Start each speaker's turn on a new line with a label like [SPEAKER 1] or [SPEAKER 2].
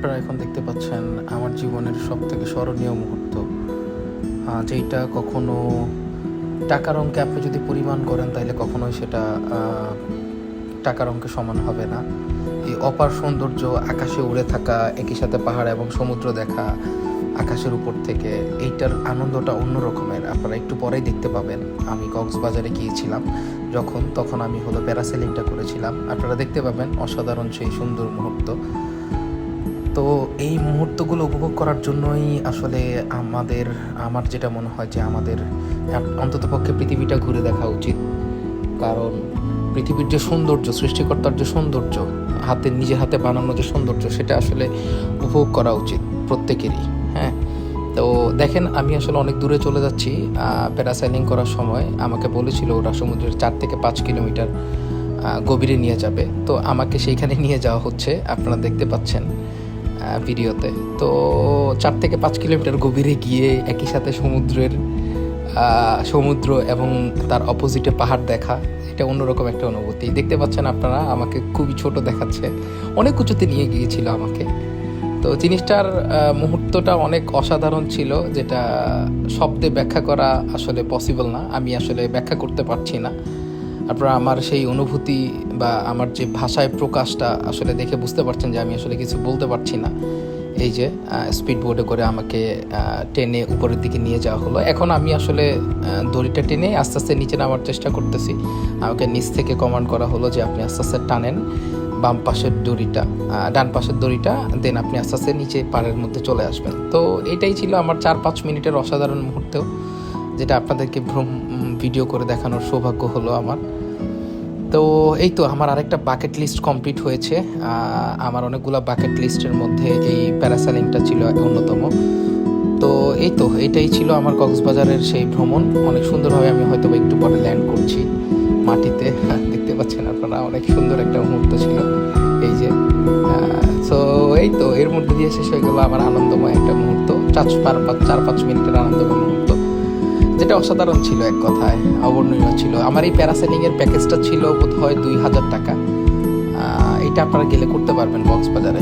[SPEAKER 1] আপনারা এখন দেখতে পাচ্ছেন আমার জীবনের সবথেকে স্মরণীয় মুহূর্ত, যেইটা কখনো টাকার অঙ্কে আপনি যদি পরিমাণ করেন তাহলে কখনোই সেটা টাকার অঙ্কে সমান হবে না। এই অপার সৌন্দর্য, আকাশে উড়ে থাকা, একই সাথে পাহাড় এবং সমুদ্র দেখা আকাশের উপর থেকে, এইটার আনন্দটা অন্য রকমের। আপনারা একটু পরেই দেখতে পাবেন। আমি কক্সবাজারে গিয়েছিলাম তখন আমি প্যারাসেলিংটা করেছিলাম। আপনারা দেখতে পাবেন অসাধারণ সেই সুন্দর মুহূর্ত। তো এই মুহূর্তগুলো উপভোগ করার জন্যই আসলে আমার যেটা মনে হয় যে আমাদের অন্ততপক্ষে পৃথিবীটা ঘুরে দেখা উচিত। কারণ পৃথিবীর যে সৌন্দর্য, সৃষ্টিকর্তার যে সৌন্দর্য, নিজের হাতে বানানো যে সৌন্দর্য, সেটা আসলে উপভোগ করা উচিত প্রত্যেকেরই। হ্যাঁ, তো দেখেন আমি আসলে অনেক দূরে চলে যাচ্ছি। প্যারাসাইলিং করার সময় আমাকে বলেছিল ওরা সমুদ্রের 4 থেকে 5 কিলোমিটার গভীরে নিয়ে যাবে। তো আমাকে সেইখানে নিয়ে যাওয়া হচ্ছে, আপনারা দেখতে পাচ্ছেন ভিডিওতে। তো 4 থেকে 5 কিলোমিটার গভীরে গিয়ে একই সাথে সমুদ্র এবং তার অপোজিটে পাহাড় দেখা, এটা অন্যরকম একটা অনুভূতি। দেখতে পাচ্ছেন আপনারা, আমাকে খুবই ছোট দেখাচ্ছে, অনেক উঁচুতে নিয়ে গিয়েছিল আমাকে। তো জিনিসটার মুহূর্তটা অনেক অসাধারণ ছিল, যেটা শব্দে ব্যাখ্যা করা আসলে পসিবল না। আমি আসলে ব্যাখ্যা করতে পারছি না। আপনারা আমার সেই অনুভূতি বা আমার যে ভাষায় প্রকাশটা আসলে দেখে বুঝতে পারছেন যে আমি আসলে কিছু বলতে পারছি না। এই যে স্পিড বোটে করে আমাকে টেনে উপরের দিকে নিয়ে যাওয়া হলো। এখন আমি আসলে দড়িটা টেনে আস্তে আস্তে নিচে নামার চেষ্টা করতেছি। আমাকে নিচ থেকে কমান্ড করা হলো যে আপনি আস্তে আস্তে টানেন ডান পাশের দড়িটা, দেন আপনি আস্তে আস্তে নিচে পাড়ের মধ্যে চলে আসবেন। তো এটাই ছিল আমার 4-5 মিনিটের অসাধারণ মুহূর্ত, যেটা আপনাদেরকে ভিডিও করে দেখানোর সৌভাগ্য হলো আমার। তো এই তো আমার আরেকটা বাকেট লিস্ট কমপ্লিট হয়েছে। আমার অনেকগুলো বাকেট লিস্টের মধ্যে এই প্যারাসেলিংটা ছিল অন্যতম। তো এটাই ছিল আমার কক্সবাজারের সেই ভ্রমণ। অনেক সুন্দরভাবে আমি হয়তো একটু পরে ল্যান্ড করছি মাটিতে, দেখতে পাচ্ছেন আপনারা, অনেক সুন্দর একটা মুহূর্ত ছিল এই যে। সো এর মধ্যে দিয়ে শেষ হয়ে গেল আমার আনন্দময় একটা মুহূর্ত, 4-5 মিনিটের আনন্দময় মুহূর্ত, যেটা অসাধারণ ছিল, এক কথায় অবর্ণনীয় ছিল। আমার এই প্যারাসেলিংয়ের প্যাকেজটা ছিল বোধহয় 2000 টাকা। এটা আপনারা গেলে করতে পারবেন কক্সবাজারে।